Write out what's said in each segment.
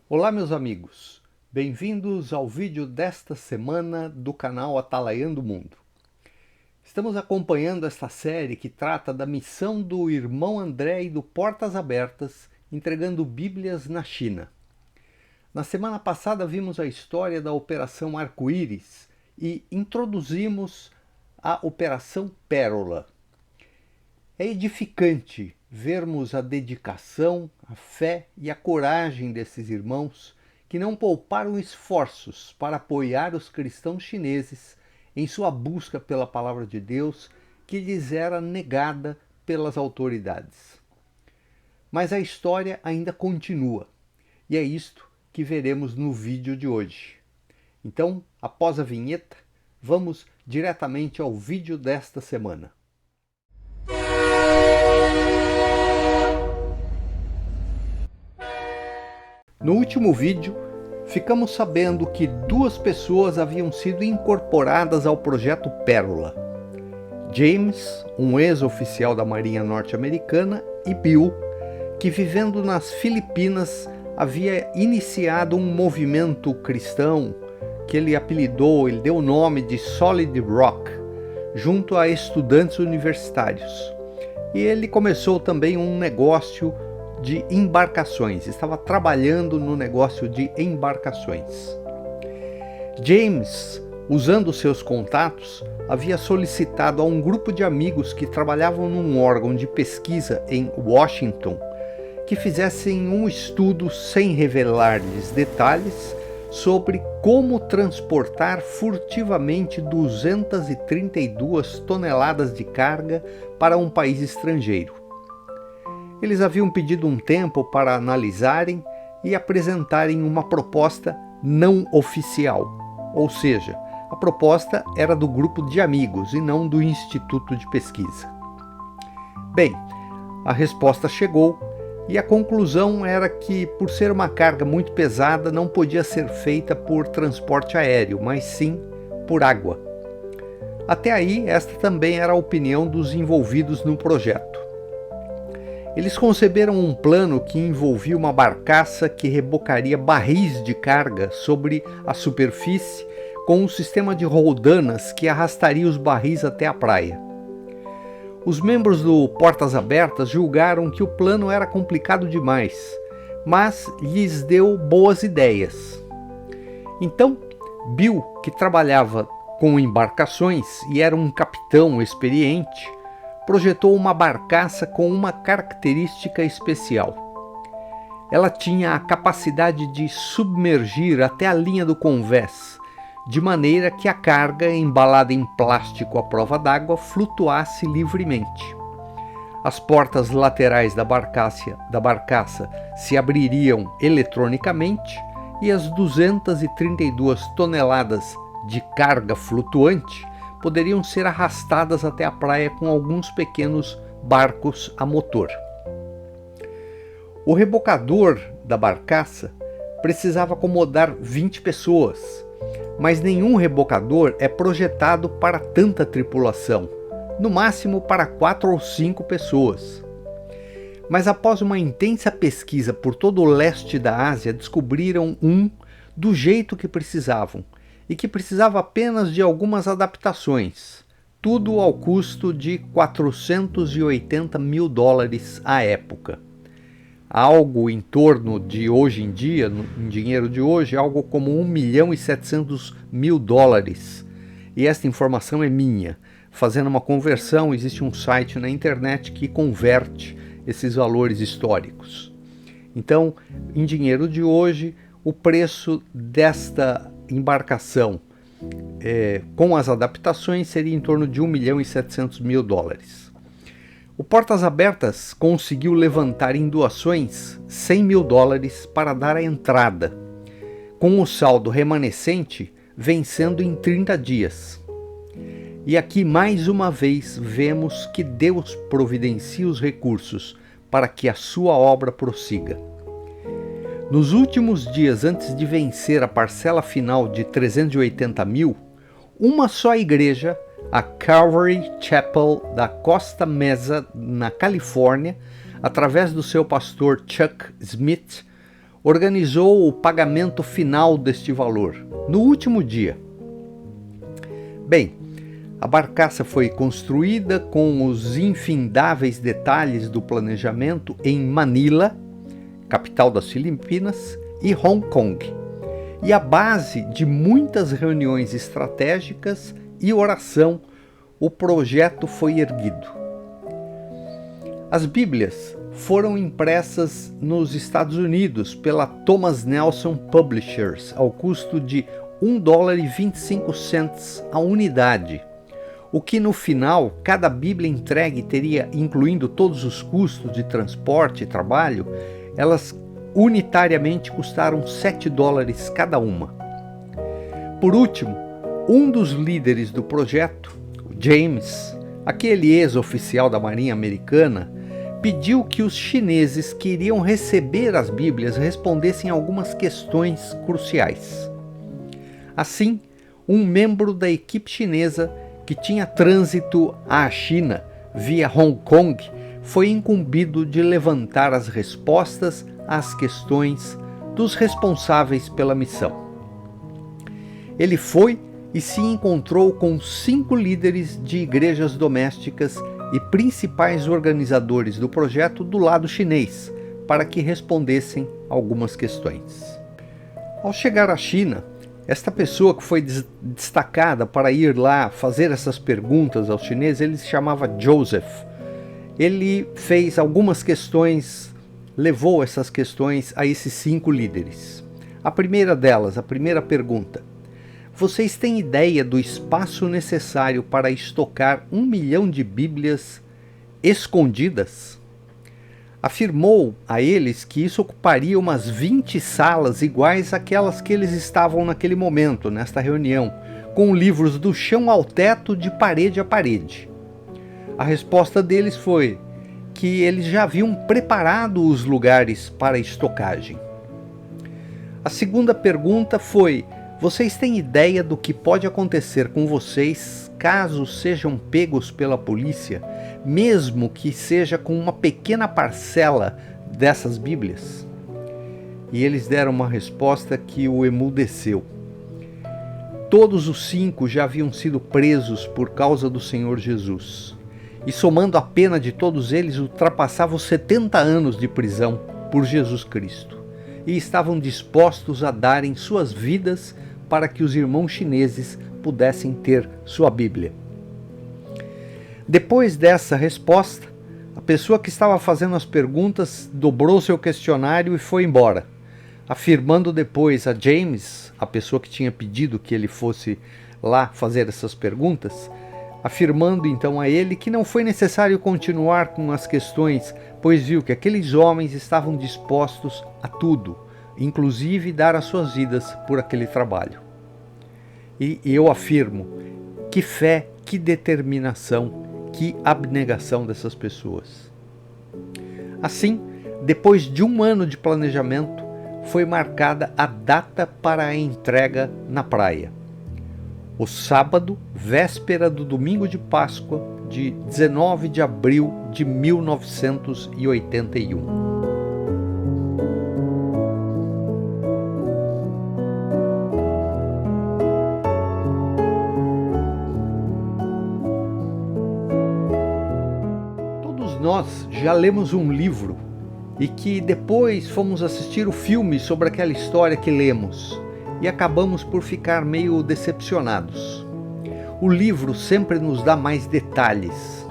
Olá, meus amigos. Bem-vindos ao vídeo desta semana do canal Atalaiando o Mundo. Estamos acompanhando esta série que trata da missão do irmão André e do Portas Abertas entregando Bíblias na China. Na semana passada vimos a história da Operação Arco-Íris e introduzimos a Operação Pérola. É edificante vermos a dedicação, a fé e a coragem desses irmãos que não pouparam esforços para apoiar os cristãos chineses em sua busca pela palavra de Deus que lhes era negada pelas autoridades. Mas a história ainda continua e é isto que veremos no vídeo de hoje. Então, após a vinheta, vamos diretamente ao vídeo desta semana. No último vídeo, ficamos sabendo que duas pessoas haviam sido incorporadas ao projeto Pérola. James, um ex-oficial da Marinha Norte-Americana, e Bill, que vivendo nas Filipinas havia iniciado um movimento cristão que ele deu o nome de Solid Rock, junto a estudantes universitários. E ele começou também um negócio de embarcações, estava trabalhando no negócio de embarcações. James, usando seus contatos, havia solicitado a um grupo de amigos que trabalhavam num órgão de pesquisa em Washington que fizessem um estudo sem revelar-lhes detalhes sobre como transportar furtivamente 232 toneladas de carga para um país estrangeiro. Eles haviam pedido um tempo para analisarem e apresentarem uma proposta não oficial, ou seja, a proposta era do grupo de amigos e não do Instituto de Pesquisa. Bem, a resposta chegou e a conclusão era que, por ser uma carga muito pesada, não podia ser feita por transporte aéreo, mas sim por água. Até aí, esta também era a opinião dos envolvidos no projeto. Eles conceberam um plano que envolvia uma barcaça que rebocaria barris de carga sobre a superfície com um sistema de roldanas que arrastaria os barris até a praia. Os membros do Portas Abertas julgaram que o plano era complicado demais, mas lhes deu boas ideias. Então, Bill, que trabalhava com embarcações e era um capitão experiente, projetou uma barcaça com uma característica especial. Ela tinha a capacidade de submergir até a linha do convés, de maneira que a carga, embalada em plástico à prova d'água, flutuasse livremente. As portas laterais da barcaça se abririam eletronicamente e as 232 toneladas de carga flutuante poderiam ser arrastadas até a praia com alguns pequenos barcos a motor. O rebocador da barcaça precisava acomodar 20 pessoas, mas nenhum rebocador é projetado para tanta tripulação, no máximo para 4 ou 5 pessoas. Mas após uma intensa pesquisa por todo o leste da Ásia, descobriram um do jeito que precisavam, e que precisava apenas de algumas adaptações, tudo ao custo de $480 mil à época. Algo em torno de hoje em dia, em dinheiro de hoje, algo como $1.700.000. E esta informação é minha. Fazendo uma conversão, existe um site na internet que converte esses valores históricos. Então, em dinheiro de hoje, o preço desta embarcação com as adaptações seria em torno de $1.700.000. O Portas Abertas conseguiu levantar em doações $100 mil para dar a entrada, com o saldo remanescente vencendo em 30 dias. E aqui mais uma vez vemos que Deus providencia os recursos para que a sua obra prossiga. Nos últimos dias antes de vencer a parcela final de 380 mil, uma só igreja, a Calvary Chapel da Costa Mesa, na Califórnia, através do seu pastor Chuck Smith, organizou o pagamento final deste valor, no último dia. Bem, a barcaça foi construída com os infindáveis detalhes do planejamento em Manila, capital das Filipinas, e Hong Kong, e a base de muitas reuniões estratégicas e oração, o projeto foi erguido. As Bíblias foram impressas nos Estados Unidos pela Thomas Nelson Publishers ao custo de $1,25 a unidade, o que no final cada Bíblia entregue teria, incluindo todos os custos de transporte e trabalho, elas unitariamente custaram $7 cada uma. Por último, um dos líderes do projeto, James, aquele ex-oficial da Marinha Americana, pediu que os chineses que iriam receber as Bíblias respondessem algumas questões cruciais. Assim, um membro da equipe chinesa que tinha trânsito à China via Hong Kong foi incumbido de levantar as respostas às questões dos responsáveis pela missão. Ele foi e se encontrou com 5 líderes de igrejas domésticas e principais organizadores do projeto do lado chinês, para que respondessem algumas questões. Ao chegar à China, esta pessoa que foi destacada para ir lá fazer essas perguntas aos chineses, ele se chamava Joseph. Ele fez algumas questões, levou essas questões a esses 5 líderes. A primeira delas, a primeira pergunta: vocês têm ideia do espaço necessário para estocar 1 milhão de Bíblias escondidas? Afirmou a eles que isso ocuparia umas 20 salas iguais àquelas que eles estavam naquele momento, nesta reunião, com livros do chão ao teto, de parede a parede. A resposta deles foi que eles já haviam preparado os lugares para estocagem. A segunda pergunta foi: vocês têm ideia do que pode acontecer com vocês caso sejam pegos pela polícia, mesmo que seja com uma pequena parcela dessas Bíblias? E eles deram uma resposta que o emudeceu. Todos os 5 já haviam sido presos por causa do Senhor Jesus. E somando a pena de todos eles, ultrapassava os 70 anos de prisão por Jesus Cristo. E estavam dispostos a darem suas vidas para que os irmãos chineses pudessem ter sua Bíblia. Depois dessa resposta, a pessoa que estava fazendo as perguntas dobrou seu questionário e foi embora, afirmando depois a James, a pessoa que tinha pedido que ele fosse lá fazer essas perguntas, afirmando então a ele que não foi necessário continuar com as questões, pois viu que aqueles homens estavam dispostos a tudo, inclusive dar as suas vidas por aquele trabalho. E eu afirmo, que fé, que determinação, que abnegação dessas pessoas. Assim, depois de 1 ano de planejamento, foi marcada a data para a entrega na praia. O sábado, véspera do domingo de Páscoa, de 19 de abril de 1981. Nós já lemos um livro e que depois fomos assistir o filme sobre aquela história que lemos e acabamos por ficar meio decepcionados. O livro sempre nos dá mais detalhes,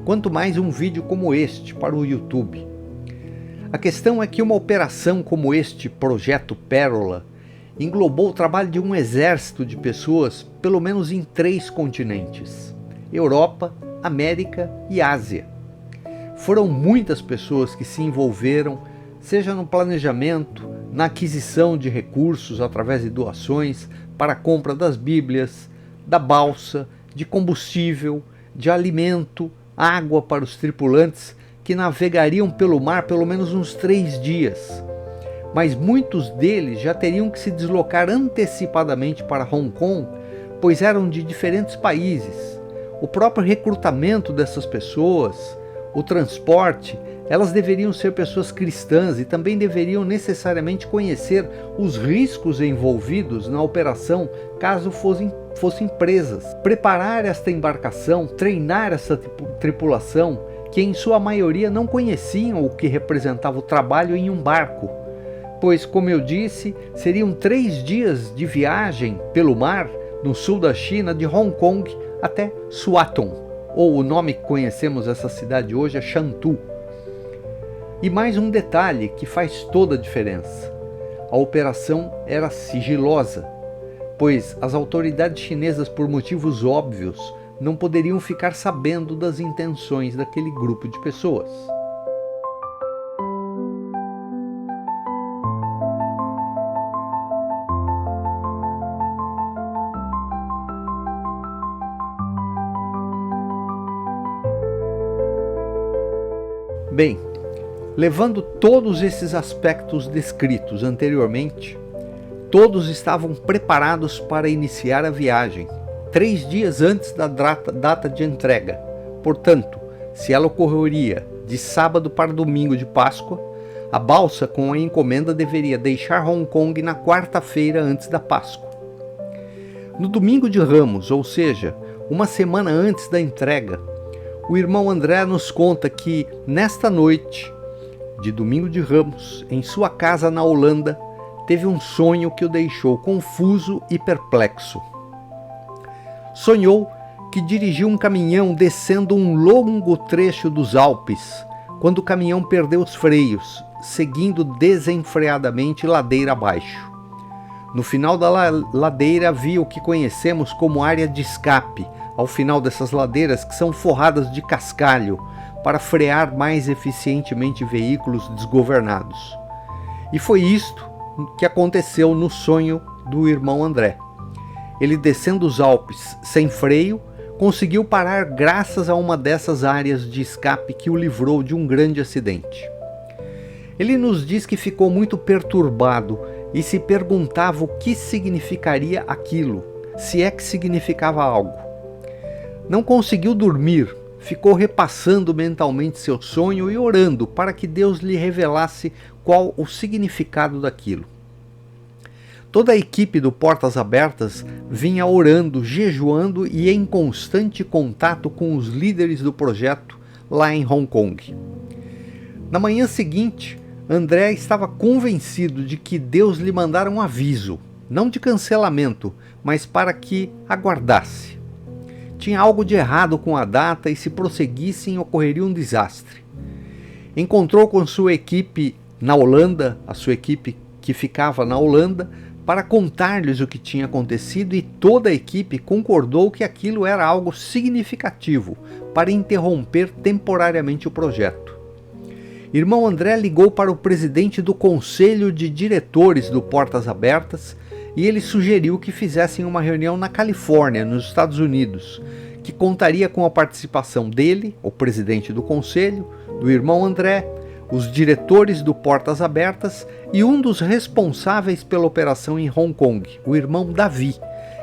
quanto mais um vídeo como este para o YouTube. A questão é que uma operação como este Projeto Pérola englobou o trabalho de um exército de pessoas, pelo menos em 3 continentes: Europa, América e Ásia. Foram muitas pessoas que se envolveram, seja no planejamento, na aquisição de recursos através de doações para a compra das Bíblias, da balsa, de combustível, de alimento, água para os tripulantes que navegariam pelo mar pelo menos uns 3 dias. Mas muitos deles já teriam que se deslocar antecipadamente para Hong Kong, pois eram de diferentes países. O próprio recrutamento dessas pessoas, o transporte, elas deveriam ser pessoas cristãs e também deveriam necessariamente conhecer os riscos envolvidos na operação caso fossem presas. Preparar esta embarcação, treinar essa tripulação, que em sua maioria não conheciam o que representava o trabalho em um barco, pois, como eu disse, seriam 3 dias de viagem pelo mar no sul da China, de Hong Kong até Suaton, ou o nome que conhecemos essa cidade hoje é Shantou. E mais um detalhe que faz toda a diferença: a operação era sigilosa, pois as autoridades chinesas, por motivos óbvios, não poderiam ficar sabendo das intenções daquele grupo de pessoas. Bem, levando todos esses aspectos descritos anteriormente, todos estavam preparados para iniciar a viagem, 3 dias antes da data de entrega. Portanto, se ela ocorreria de sábado para domingo de Páscoa, a balsa com a encomenda deveria deixar Hong Kong na quarta-feira antes da Páscoa. No domingo de Ramos, ou seja, uma semana antes da entrega, o irmão André nos conta que, nesta noite de domingo de Ramos, em sua casa na Holanda, teve um sonho que o deixou confuso e perplexo. Sonhou que dirigiu um caminhão descendo um longo trecho dos Alpes, quando o caminhão perdeu os freios, seguindo desenfreadamente ladeira abaixo. No final da ladeira havia o que conhecemos como área de escape, ao final dessas ladeiras que são forradas de cascalho, para frear mais eficientemente veículos desgovernados. E foi isto que aconteceu no sonho do irmão André. Ele, descendo os Alpes sem freio, conseguiu parar graças a uma dessas áreas de escape que o livrou de um grande acidente. Ele nos diz que ficou muito perturbado e se perguntava o que significaria aquilo, se é que significava algo. Não conseguiu dormir, ficou repassando mentalmente seu sonho e orando para que Deus lhe revelasse qual o significado daquilo. Toda a equipe do Portas Abertas vinha orando, jejuando e em constante contato com os líderes do projeto lá em Hong Kong. Na manhã seguinte, André estava convencido de que Deus lhe mandara um aviso, não de cancelamento, mas para que aguardasse. Tinha algo de errado com a data e, se prosseguissem, ocorreria um desastre. Encontrou com sua equipe na Holanda, a sua equipe que ficava na Holanda, para contar-lhes o que tinha acontecido, e toda a equipe concordou que aquilo era algo significativo para interromper temporariamente o projeto. Irmão André ligou para o presidente do Conselho de Diretores do Portas Abertas e ele sugeriu que fizessem uma reunião na Califórnia, nos Estados Unidos, que contaria com a participação dele, o presidente do conselho, do irmão André, os diretores do Portas Abertas e um dos responsáveis pela operação em Hong Kong, o irmão Davi,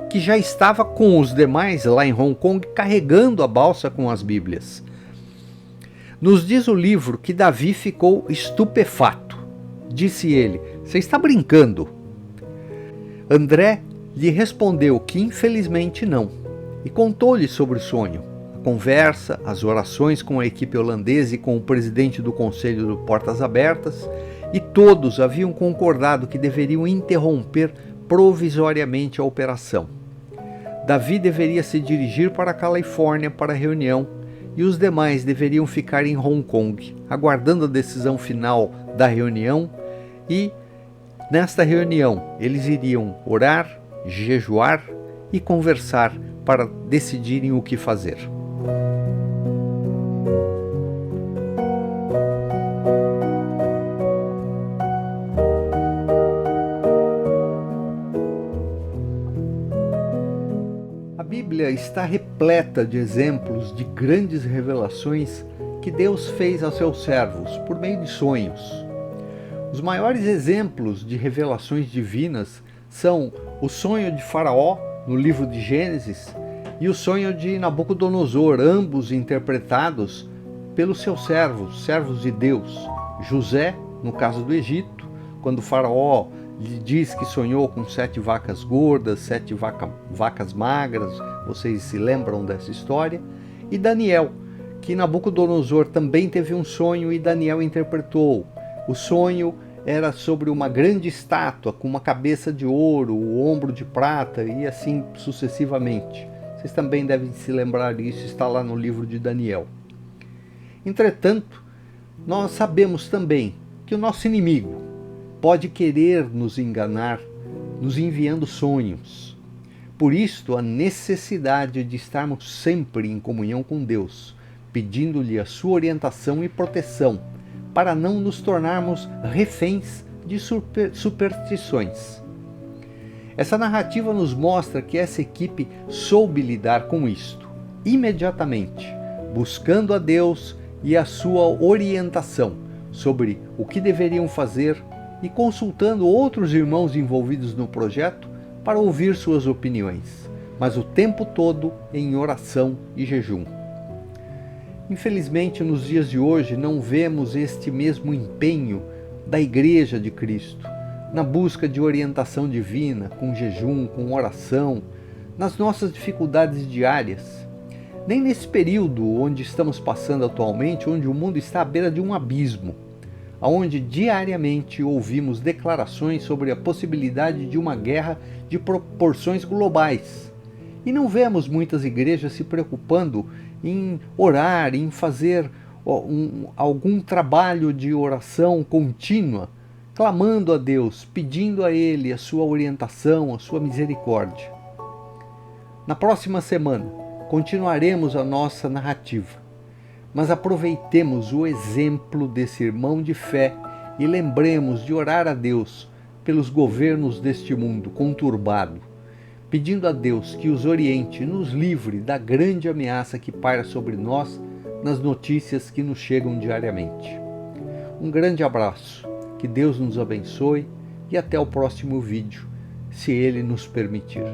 que já estava com os demais lá em Hong Kong carregando a balsa com as Bíblias. Nos diz o livro que Davi ficou estupefato. Disse ele: "Você está brincando?" André lhe respondeu que infelizmente não, e contou-lhe sobre o sonho, a conversa, as orações com a equipe holandesa e com o presidente do Conselho do Portas Abertas, e todos haviam concordado que deveriam interromper provisoriamente a operação. Davi deveria se dirigir para a Califórnia para a reunião, e os demais deveriam ficar em Hong Kong, aguardando a decisão final da reunião, e nesta reunião eles iriam orar, jejuar e conversar para decidirem o que fazer. A Bíblia está repleta de exemplos de grandes revelações que Deus fez aos seus servos por meio de sonhos. Os maiores exemplos de revelações divinas são o sonho de Faraó, no livro de Gênesis, e o sonho de Nabucodonosor, ambos interpretados pelos seus servos de Deus. José, no caso do Egito, quando o faraó lhe diz que sonhou com 7 vacas gordas, 7 vacas magras, vocês se lembram dessa história? E Daniel, que Nabucodonosor também teve um sonho e Daniel interpretou. O sonho era sobre uma grande estátua com uma cabeça de ouro, o ombro de prata e assim sucessivamente. Vocês também devem se lembrar disso, está lá no livro de Daniel. Entretanto, nós sabemos também que o nosso inimigo pode querer nos enganar, nos enviando sonhos. Por isto, a necessidade de estarmos sempre em comunhão com Deus, pedindo-lhe a sua orientação e proteção, para não nos tornarmos reféns de superstições. Essa narrativa nos mostra que essa equipe soube lidar com isto, imediatamente, buscando a Deus e a sua orientação sobre o que deveriam fazer e consultando outros irmãos envolvidos no projeto para ouvir suas opiniões, mas o tempo todo em oração e jejum. Infelizmente, nos dias de hoje, não vemos este mesmo empenho da Igreja de Cristo, na busca de orientação divina, com jejum, com oração, nas nossas dificuldades diárias. Nem nesse período onde estamos passando atualmente, onde o mundo está à beira de um abismo, onde diariamente ouvimos declarações sobre a possibilidade de uma guerra de proporções globais. E não vemos muitas igrejas se preocupando em orar, em fazer algum trabalho de oração contínua, clamando a Deus, pedindo a Ele a sua orientação, a sua misericórdia. Na próxima semana, continuaremos a nossa narrativa, mas aproveitemos o exemplo desse irmão de fé e lembremos de orar a Deus pelos governos deste mundo conturbado, pedindo a Deus que os oriente e nos livre da grande ameaça que paira sobre nós nas notícias que nos chegam diariamente. Um grande abraço, que Deus nos abençoe e até o próximo vídeo, se Ele nos permitir.